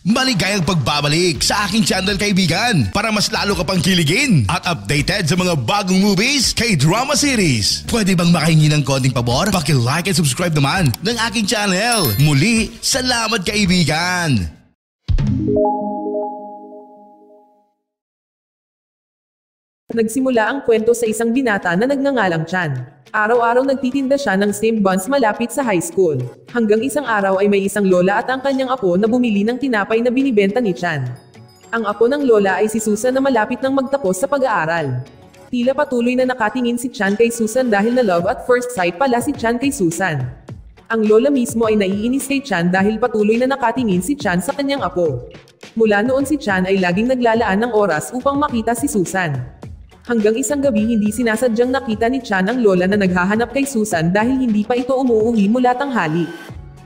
Maligayang pagbabalik sa aking channel, kaibigan, para mas lalo ka pang kiligin at updated sa mga bagong movies, K-drama series. Pwede bang makahingi ng konting pabor? Paki-like and subscribe naman ng aking channel. Muli, salamat kaibigan! Nagsimula ang kwento sa isang binata na nagngangalang Chan. Araw-araw nagtitinda siya ng steamed buns malapit sa high school. Hanggang isang araw ay may isang lola at ang kanyang apo na bumili ng tinapay na binibenta ni Chan. Ang apo ng lola ay si Susan na malapit nang magtapos sa pag-aaral. Tila patuloy na nakatingin si Chan kay Susan dahil na love at first sight pala si Chan kay Susan. Ang lola mismo ay naiinis kay Chan dahil patuloy na nakatingin si Chan sa kanyang apo. Mula noon si Chan ay laging naglalaan ng oras upang makita si Susan. Hanggang isang gabi hindi sinasadyang nakita ni Chan ang lola na naghahanap kay Susan dahil hindi pa ito umuuwi mula tanghali.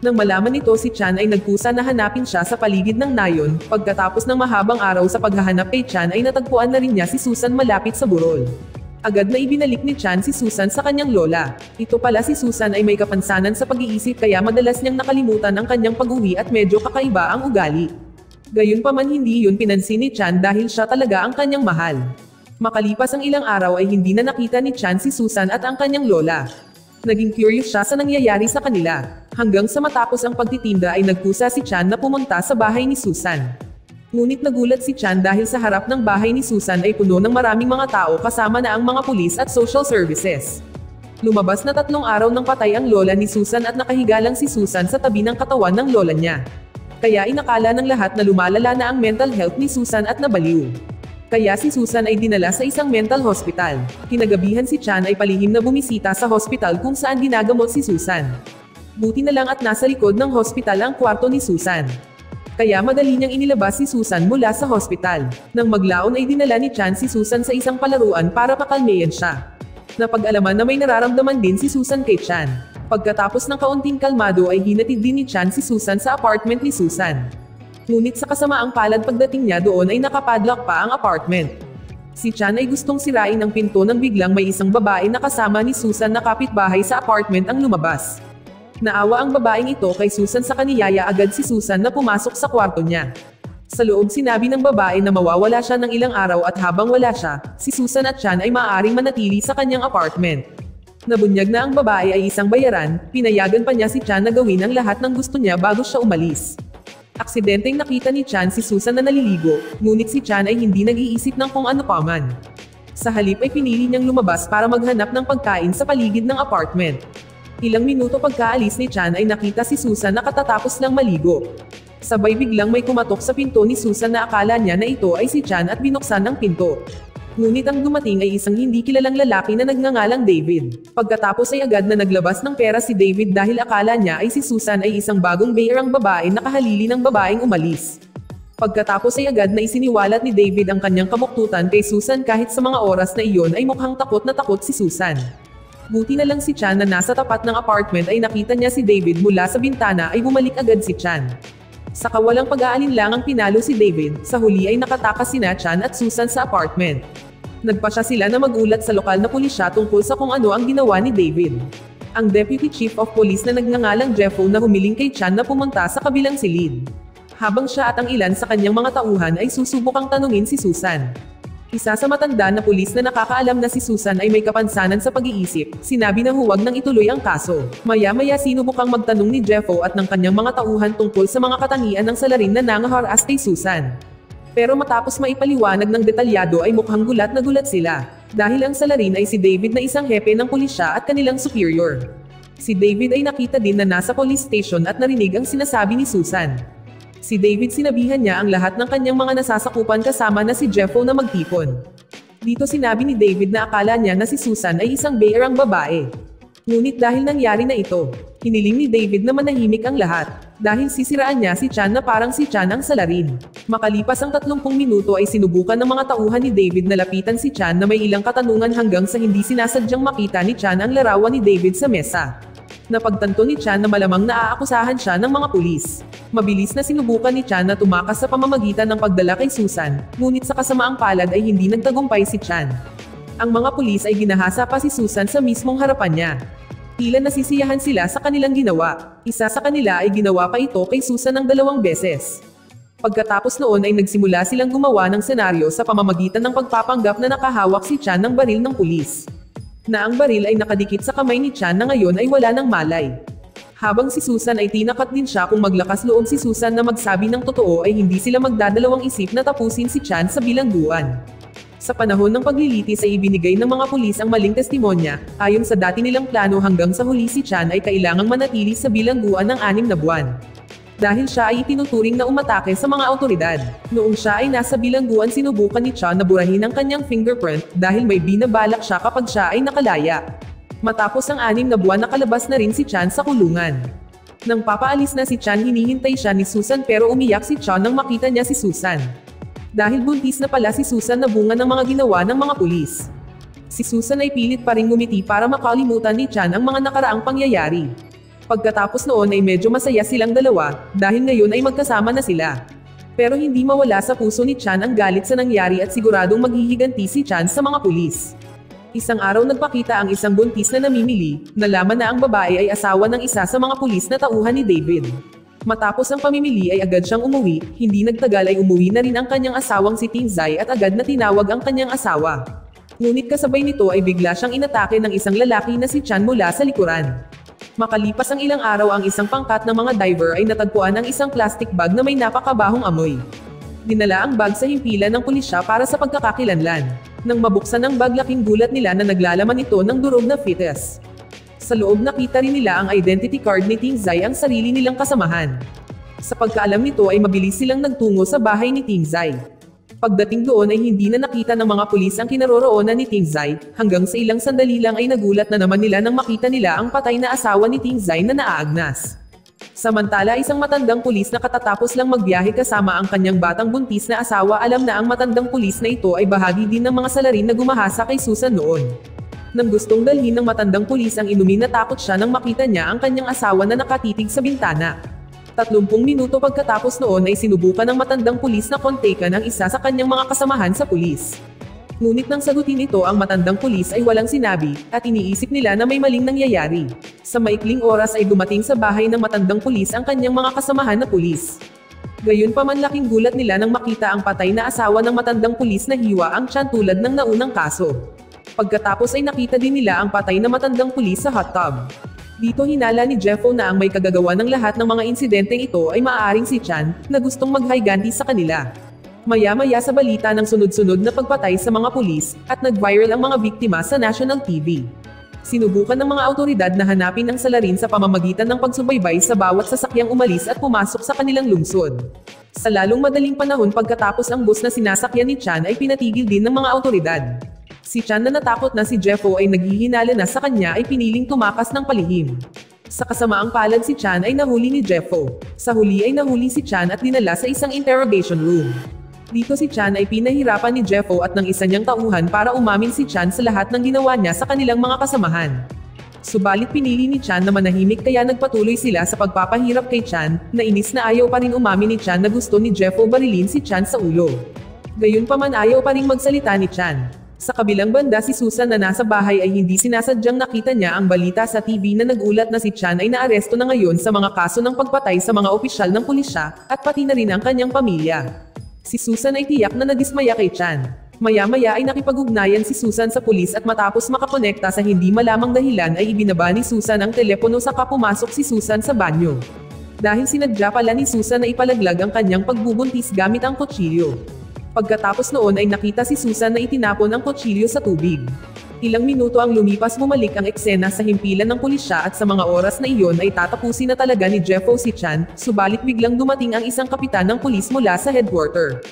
Nang malaman nito, si Chan ay nagkusa na hanapin siya sa paligid ng nayon. Pagkatapos ng mahabang araw sa paghahanap kay Chan ay natagpuan na rin niya si Susan malapit sa burol. Agad na ibinalik ni Chan si Susan sa kanyang lola. Ito pala si Susan ay may kapansanan sa pag-iisip kaya madalas niyang nakalimutan ang kanyang pag-uwi at medyo kakaiba ang ugali. Gayunpaman hindi yun pinansin ni Chan dahil siya talaga ang kanyang mahal. Makalipas ang ilang araw ay hindi na nakita ni Chan si Susan at ang kanyang lola. Naging curious siya sa nangyayari sa kanila. Hanggang sa matapos ang pagtitinda ay nagkusa si Chan na pumunta sa bahay ni Susan. Ngunit nagulat si Chan dahil sa harap ng bahay ni Susan ay puno ng maraming mga tao kasama na ang mga pulis at social services. Lumabas na 3 araw nang patay ang lola ni Susan at nakahiga lang si Susan sa tabi ng katawan ng lola niya. Kaya inakala ng lahat na lumalala na ang mental health ni Susan at nabaliw. Kaya si Susan ay dinala sa isang mental hospital. Kinagabihan si Chan ay palihim na bumisita sa hospital kung saan ginagamot si Susan. Buti na lang at nasa likod ng hospital ang kwarto ni Susan. Kaya madali niyang inilabas si Susan mula sa hospital. Nang maglaon ay dinala ni Chan si Susan sa isang palaruan para pakalmeyan siya. Napag-alaman na may nararamdaman din si Susan kay Chan. Pagkatapos ng kaunting kalmado ay hinatid din ni Chan si Susan sa apartment ni Susan. Ngunit sa kasamaang palad pagdating niya doon ay nakapadlock pa ang apartment. Si Chan ay gustong sirain ang pinto nang biglang may isang babae na kasama ni Susan na kapitbahay sa apartment ang lumabas. Naawa ang babaeng ito kay Susan sa kaniyaya agad si Susan na pumasok sa kwarto niya. Sa loob sinabi ng babae na mawawala siya ng ilang araw at habang wala siya, si Susan at Chan ay maaaring manatili sa kanyang apartment. Nabunyag na ang babae ay isang bayaran, pinayagan pa niya si Chan na gawin ang lahat ng gusto niya bago siya umalis. Aksidenteng nakita ni Chan si Susan na naliligo, ngunit si Chan ay hindi nag-iisip ng kung ano pa man. Sa halip ay pinili niyang lumabas para maghanap ng pagkain sa paligid ng apartment. Ilang minuto pagkaalis ni Chan ay nakita si Susan na katatapos lang maligo. Sabay biglang may kumatok sa pinto ni Susan na akala niya na ito ay si Chan at binuksan ang pinto. Ngunit ang dumating ay isang hindi kilalang lalaki na nagngangalang David. Pagkatapos ay agad na naglabas ng pera si David dahil akala niya ay si Susan ay isang bagong bayarang babae na kahalili ng babaeng umalis. Pagkatapos ay agad na isiniwalat ni David ang kanyang kamuktutan kay Susan kahit sa mga oras na iyon ay mukhang takot na takot si Susan. Buti na lang si Chan na nasa tapat ng apartment ay nakita niya si David mula sa bintana ay bumalik agad si Chan. Sa kawalang pag-aalinlangang pinalo si David, sa huli ay nakatakas sina Chan at Susan sa apartment. Nagpasya sila na magulat sa lokal na pulisya tungkol sa kung ano ang ginawa ni David. Ang Deputy Chief of Police na nagngangalang Jeffo na humiling kay Chan na pumunta sa kabilang silid. Habang siya at ang ilan sa kanyang mga tauhan ay susubukang tanungin si Susan. Isa sa matanda na pulis na nakakaalam na si Susan ay may kapansanan sa pag-iisip, sinabi na huwag nang ituloy ang kaso. Maya-maya sinubukang magtanong ni Jeffo at ng kanyang mga tauhan tungkol sa mga katangian ng salarin na nangaharas kay Susan. Pero matapos maipaliwanag ng detalyado ay mukhang gulat na gulat sila. Dahil ang salarin ay si David na isang hepe ng pulisya at kanilang superior. Si David ay nakita din na nasa police station at narinig ang sinasabi ni Susan. Si David sinabihan niya ang lahat ng kanyang mga nasasakupan kasama na si Jeffo na magtipon. Dito sinabi ni David na akala niya na si Susan ay isang bayarang babae. Ngunit dahil nangyari na ito, hiniling ni David na manahimik ang lahat, dahil sisiraan niya si Chan na parang si Chan ang salarin. Makalipas ang 30 minuto ay sinubukan ng mga tauhan ni David na lapitan si Chan na may ilang katanungan hanggang sa hindi sinasadyang makita ni Chan ang larawan ni David sa mesa. Napagtanto ni Chan na malamang naaakusahan siya ng mga pulis. Mabilis na sinubukan ni Chan na tumakas sa pamamagitan ng pagdala kay Susan, ngunit sa kasamaang palad ay hindi nagtagumpay si Chan. Ang mga pulis ay ginahasa pa si Susan sa mismong harapan niya. Tila nasisiyahan sila sa kanilang ginawa. Isa sa kanila ay ginawa pa ito kay Susan ng 2 beses. Pagkatapos noon ay nagsimula silang gumawa ng senaryo sa pamamagitan ng pagpapanggap na nakahawak si Chan ng baril ng pulis. Na ang baril ay nakadikit sa kamay ni Chan na ngayon ay wala ng malay. Habang si Susan ay tinakat din siya kung maglakas loob si Susan na magsabi ng totoo ay hindi sila magdadalawang isip na tapusin si Chan sa bilangguan. Sa panahon ng paglilitis ay ibinigay ng mga pulis ang maling testimonya, ayon sa dati nilang plano hanggang sa huli si Chan ay kailangang manatili sa bilangguan ng 6 na buwan. Dahil siya ay itinuturing na umatake sa mga awtoridad. Noong siya ay nasa bilangguan sinubukan ni Chan na burahin ang kanyang fingerprint dahil may binabalak siya kapag siya ay nakalaya. Matapos ang 6 na buwan nakalabas na rin si Chan sa kulungan. Nang papaalis na si Chan hinihintay siya ni Susan pero umiyak si Chan nang makita niya si Susan. Dahil buntis na pala si Susan na bunga ng mga ginawa ng mga pulis. Si Susan ay pilit pa ring ngumiti para makalimutan ni Chan ang mga nakaraang pangyayari. Pagkatapos noon ay medyo masaya silang dalawa, dahil ngayon ay magkasama na sila. Pero hindi mawala sa puso ni Chan ang galit sa nangyari at siguradong maghihiganti si Chan sa mga pulis. Isang araw nagpakita ang isang buntis na namimili, nalaman na ang babae ay asawa ng isa sa mga pulis na tauhan ni David. Matapos ang pamimili ay agad siyang umuwi, hindi nagtagal ay umuwi na rin ang kanyang asawang si Ting Zai at agad na tinawag ang kanyang asawa. Ngunit kasabay nito ay bigla siyang inatake ng isang lalaki na si Chan mula sa likuran. Makalipas ang ilang araw ang isang pangkat ng mga diver ay natagpuan ang isang plastic bag na may napakabahong amoy. Dinala ang bag sa himpilan ng pulisya para sa pagkakakilanlan. Nang mabuksan ang bag laking gulat nila na naglalaman ito ng durog na fetus. Sa loob nakita rin nila ang identity card ni Ting Zai ang sarili nilang kasamahan. Sa pagkaalam nito ay mabilis silang nagtungo sa bahay ni Ting Zai. Pagdating doon ay hindi na nakita ng mga pulis ang kinaroroonan ni Ting Zai, hanggang sa ilang sandali lang ay nagulat na naman nila nang makita nila ang patay na asawa ni Ting Zai na naaagnas. Samantala isang matandang pulis na katatapos lang magbiyahe kasama ang kanyang batang buntis na asawa alam na ang matandang pulis na ito ay bahagi din ng mga salarin na gumahasa kay Susan noon. Nang gustong dalhin ng matandang pulis ang inumin natakot siya nang makita niya ang kanyang asawa na nakatitig sa bintana. 30 minuto pagkatapos noon ay sinubukan ng matandang pulis na kontakan ang isa sa kanyang mga kasamahan sa pulis. Ngunit nang sagutin ito ang matandang pulis ay walang sinabi, at iniisip nila na may maling nangyayari. Sa maikling oras ay dumating sa bahay ng matandang pulis ang kanyang mga kasamahan na pulis. Gayunpaman laking gulat nila nang makita ang patay na asawa ng matandang pulis na hiwa ang Chan tulad ng naunang kaso. Pagkatapos ay nakita din nila ang patay na matandang pulis sa hot tub. Dito hinala ni Jeffo na ang may kagagawa ng lahat ng mga insidenteng ito ay maaaring si Chan, na gustong maghiganti sa kanila. Maya-maya sa balita ng sunod-sunod na pagpatay sa mga pulis, at nag-viral ang mga biktima sa national TV. Sinubukan ng mga awtoridad na hanapin ang salarin sa pamamagitan ng pagsubaybay sa bawat sasakyang umalis at pumasok sa kanilang lungsod. Sa lalong madaling panahon pagkatapos ang bus na sinasakyan ni Chan ay pinatigil din ng mga awtoridad. Si Chan na natakot na si Jeffo ay naghihinala na sa kanya ay piniling tumakas ng palihim. Sa kasamaang palad si Chan ay nahuli ni Jeffo. Sa huli ay nahuli si Chan at dinala sa isang interrogation room. Dito si Chan ay pinahirapan ni Jeffo at ng isa niyang tauhan para umamin si Chan sa lahat ng ginawa niya sa kanilang mga kasamahan. Subalit pinili ni Chan na manahimik kaya nagpatuloy sila sa pagpapahirap kay Chan, na inis na ayaw pa rin umamin ni Chan na gusto ni Jeffo barilin si Chan sa ulo. Gayunpaman ayaw pa rin magsalita ni Chan. Sa kabilang banda si Susan na nasa bahay ay hindi sinasadyang nakita niya ang balita sa TV na nagulat na si Chan ay naaresto na ngayon sa mga kaso ng pagpatay sa mga opisyal ng pulisya, at pati na rin ang kanyang pamilya. Si Susan ay tiyak na nadismaya kay Chan. Maya-maya ay nakipag-ugnayan si Susan sa pulis at matapos makakonekta sa hindi malamang dahilan ay ibinaba ni Susan ang telepono saka pumasok si Susan sa banyo. Dahil sinadya pala ni Susan na ipalaglag ang kanyang pagbubuntis gamit ang kutsilyo. Pagkatapos noon ay nakita si Susan na itinapon ang kutsilyo sa tubig. Ilang minuto ang lumipas bumalik ang eksena sa himpilan ng pulisya at sa mga oras na iyon ay tatapusin na talaga ni Jeffo si Chan, subalit biglang dumating ang isang kapitan ng pulis mula sa headquarter.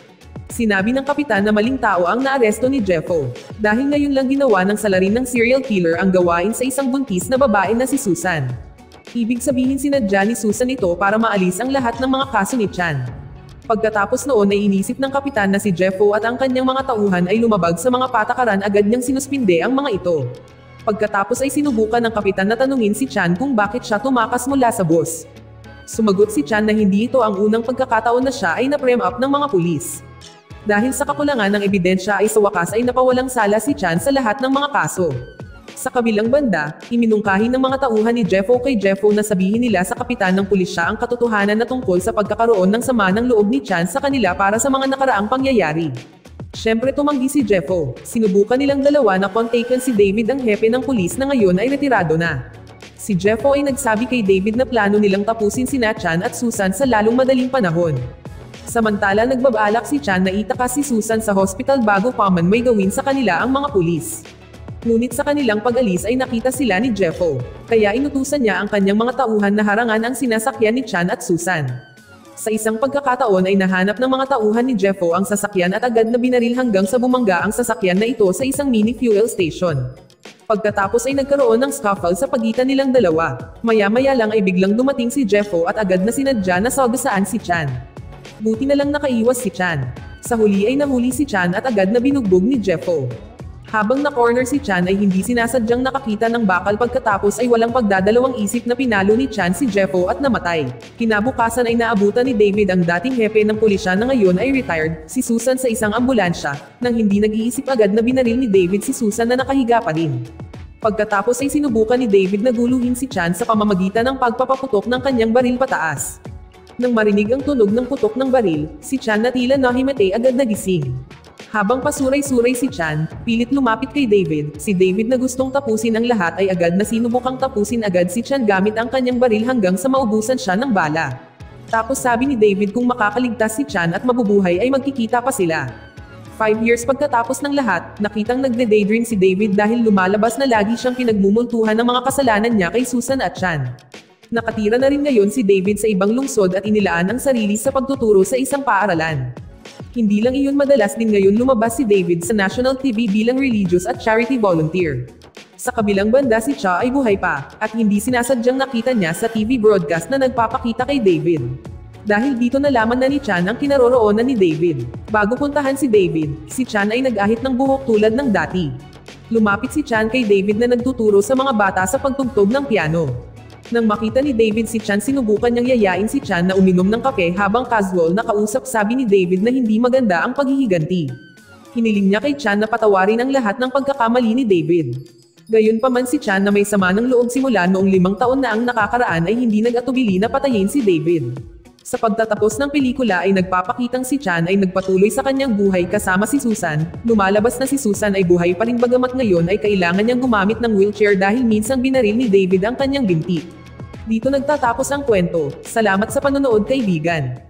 Sinabi ng kapitan na maling tao ang naaresto ni Jeffo, dahil ngayon lang ginawa ng salarin ng serial killer ang gawain sa isang buntis na babae na si Susan. Ibig sabihin sinadya ni Susan ito para maalis ang lahat ng mga kaso ni Chan. Pagkatapos noon ay inisip ng kapitan na si Jeffo at ang kanyang mga tauhan ay lumabag sa mga patakaran agad niyang sinuspinde ang mga ito. Pagkatapos ay sinubukan ng kapitan na tanungin si Chan kung bakit siya tumakas mula sa bus. Sumagot si Chan na hindi ito ang unang pagkakataon na siya ay na-prem up ng mga pulis. Dahil sa kakulangan ng ebidensya ay sa wakas ay napawalang sala si Chan sa lahat ng mga kaso. Sa kabilang banda, iminungkahi ng mga tauhan ni Jeffo kay Jeffo na sabihin nila sa kapitan ng pulisya ang katotohanan na tungkol sa pagkakaroon ng sama ng loob ni Chan sa kanila para sa mga nakaraang pangyayari. Siyempre tumanggi si Jeffo. Sinubukan nilang dalawa na kontakin si David ang hepe ng pulis na ngayon ay retirado na. Si Jeffo ay nagsabi kay David na plano nilang tapusin sina Chan at Susan sa lalong madaling panahon. Samantala nagbabalak si Chan na itakas si Susan sa hospital bago pa man may gawin sa kanila ang mga pulis. Ngunit sa kanilang pag-alis ay nakita sila ni Jeffo, kaya inutusan niya ang kanyang mga tauhan na harangan ang sinasakyan ni Chan at Susan. Sa isang pagkakataon ay nahanap ng mga tauhan ni Jeffo ang sasakyan at agad na binaril hanggang sa bumangga ang sasakyan na ito sa isang mini fuel station. Pagkatapos ay nagkaroon ng scuffle sa pagitan nilang dalawa. Maya-maya lang ay biglang dumating si Jeffo at agad na sinadya na sagasaan si Chan. Buti na lang nakaiwas si Chan. Sa huli ay nahuli si Chan at agad na binugbog ni Jeffo. Habang na-corner si Chan ay hindi sinasadyang nakakita ng bakal pagkatapos ay walang pagdadalawang isip na pinalo ni Chan si Jeffo at namatay. Kinabukasan ay naabutan ni David ang dating hepe ng pulisya na ngayon ay retired, si Susan sa isang ambulansya, nang hindi nag-iisip agad na binaril ni David si Susan na nakahiga pa rin. Pagkatapos ay sinubukan ni David na guluhin si Chan sa pamamagitan ng pagpapaputok ng kanyang baril pataas. Nang marinig ang tunog ng putok ng baril, si Chan na tila nahimatay agad nagising. Habang pasuray-suray si Chan, pilit lumapit kay David. Si David na gustong tapusin ang lahat ay agad na sinubukang tapusin agad si Chan gamit ang kanyang baril hanggang sa maubusan siya ng bala. Tapos sabi ni David kung makakaligtas si Chan at mabubuhay ay magkikita pa sila. 5 years pagkatapos ng lahat, nakitang nagde-daydream si David dahil lumalabas na lagi siyang pinagmumultuhan ng mga kasalanan niya kay Susan at Chan. Nakatira na rin ngayon si David sa ibang lungsod at inilaan ang sarili sa pagtuturo sa isang paaralan. Hindi lang iyon, madalas din ngayon lumabas si David sa national TV bilang religious at charity volunteer. Sa kabilang banda si Cha ay buhay pa, at hindi sinasadyang nakita niya sa TV broadcast na nagpapakita kay David. Dahil dito nalaman na ni Chan ang kinaroroonan ni David. Bago puntahan si David, si Chan ay nag-ahit ng buhok tulad ng dati. Lumapit si Chan kay David na nagtuturo sa mga bata sa pagtugtog ng piano. Nang makita ni David si Chan, sinubukan niyang yayain si Chan na uminom ng kape habang casual na kausap. Sabi ni David na hindi maganda ang paghihiganti. Hiniling niya kay Chan na patawarin ang lahat ng pagkakamali ni David. Gayunpaman si Chan na may sama ng loob simula noong 5 taon na ang nakakaraan ay hindi nag-atubili na patayin si David. Sa pagtatapos ng pelikula ay nagpapakitang si Chan ay nagpatuloy sa kanyang buhay kasama si Susan. Lumalabas na si Susan ay buhay pa rin bagamat ngayon ay kailangan niyang gumamit ng wheelchair dahil minsang binaril ni David ang kanyang binti. Dito nagtatapos ang kwento. Salamat sa panonood, kaibigan.